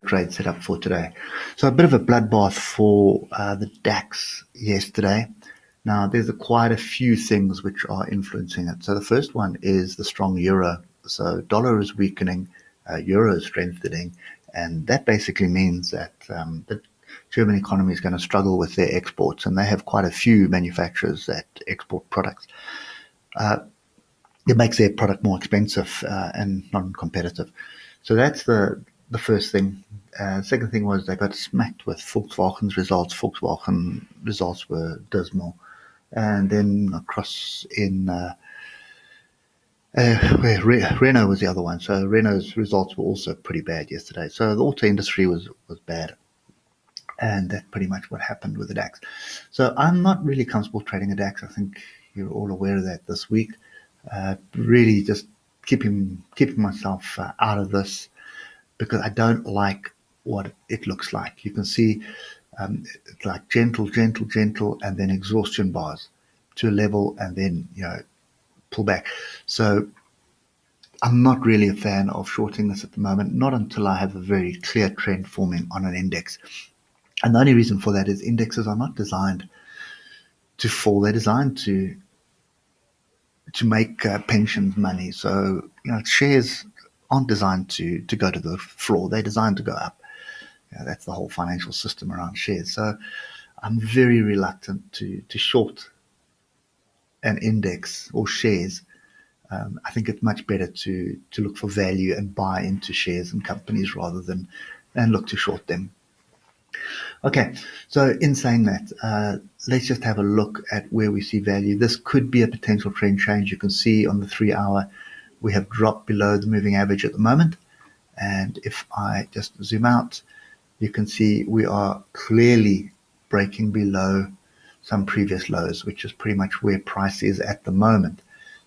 trade set up for today. So a bit of a bloodbath for the DAX yesterday. Now, there's quite a few things which are influencing it. So the first one is the strong euro. So dollar is weakening, euro is strengthening, and that basically means that the German economy is going to struggle with their exports, and they have quite a few manufacturers that export products. It makes their product more expensive and non-competitive. So that's the first thing. Second thing was they got smacked with Volkswagen's results. Volkswagen results were dismal. And then across in where Renault was the other one. So Renault's results were also pretty bad yesterday. So the auto industry was bad. And that's pretty much what happened with the DAX. So I'm not really comfortable trading a DAX. I think you're all aware of that this week. Really just keeping myself out of this because I don't like what it looks like. You can see it's like gentle, and then exhaustion bars to a level, and then pull back. So I'm not really a fan of shorting this at the moment, not until I have a very clear trend forming on an index. And the only reason for that is indexes are not designed to fall; they're designed to make pensions money. So shares aren't designed to go to the floor; they're designed to go up. That's the whole financial system around shares. So I'm very reluctant to short an index or shares. I think it's much better to look for value and buy into shares and companies rather than look to short them. Okay, so in saying that, let's just have a look at where we see value. This could be a potential trend change. You can see on the 3-hour, we have dropped below the moving average at the moment. And if I just zoom out, you can see we are clearly breaking below some previous lows, which is pretty much where price is at the moment.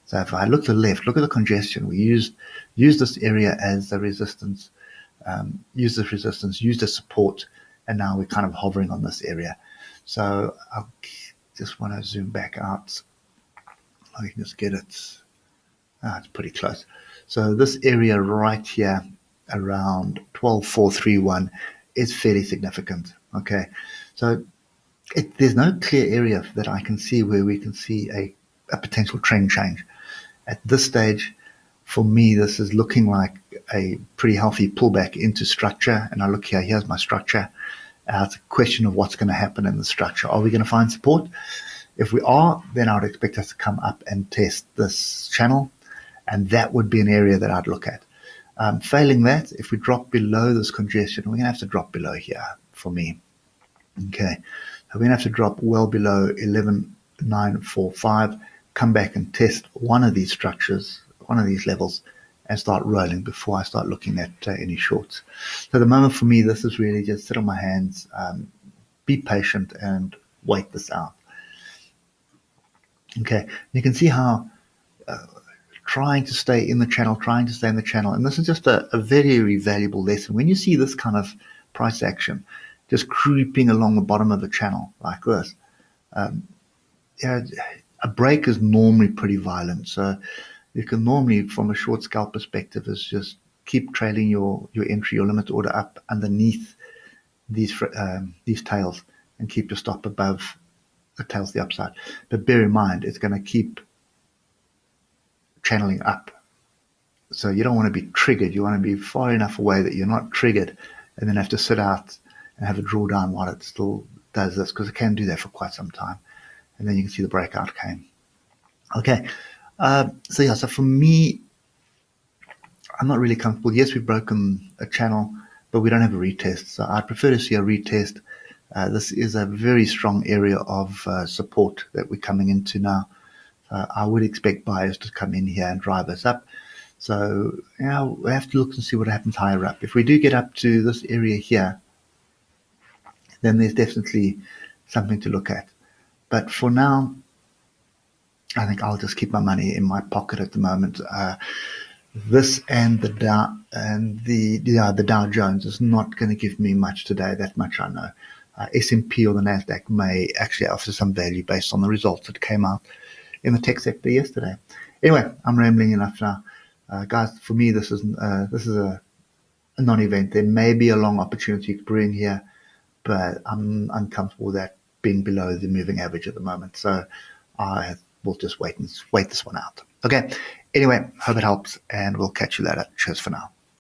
So if I look to the left, look at the congestion. We use this area as a resistance, use the support, and now we're kind of hovering on this area. So I just want to zoom back out. I can just get it. It's pretty close. So this area right here around 12,431 is fairly significant. Okay, so there's no clear area that I can see where we can see a potential trend change. At this stage, for me, this is looking like a pretty healthy pullback into structure. And I look here, here's my structure. It's a question of what's going to happen in the structure. Are we going to find support? If we are, then I would expect us to come up and test this channel. And that would be an area that I'd look at. Failing that, if we drop below this congestion, we're going to have to drop below here for me. Okay, so we're going to have to drop well below 11,945, come back and test one of these structures, one of these levels, and start rolling before I start looking at any shorts. So the moment for me, this is really just sit on my hands, be patient, and wait this out. Okay, you can see how trying to stay in the channel, and this is just a very valuable lesson. When you see this kind of price action just creeping along the bottom of the channel like this, a break is normally pretty violent. So you can normally, from a short scalp perspective, is just keep trailing your entry, your limit order up underneath these tails and keep your stop above the tails the upside. But bear in mind, it's going to keep channeling up. So you don't want to be triggered. You want to be far enough away that you're not triggered and then have to sit out and have a drawdown while it still does this, because it can do that for quite some time. And then you can see the breakout came. Okay. So for me, I'm not really comfortable. Yes, we've broken a channel, but we don't have a retest. So I prefer to see a retest. This is a very strong area of support that we're coming into now. I would expect buyers to come in here and drive us up. So we have to look and see what happens higher up. If we do get up to this area here, then there's definitely something to look at. But for now, I think I'll just keep my money in my pocket at the moment. This and the Dow Jones is not going to give me much today. That much I know. S&P or the Nasdaq may actually offer some value based on the results that came out in the tech sector yesterday. Anyway, I'm rambling enough now, guys. For me, this is a non-event. There may be a long opportunity brewing here, but I'm uncomfortable with that being below the moving average at the moment. So I will just wait this one out. Okay. Anyway, hope it helps, and we'll catch you later. Cheers for now.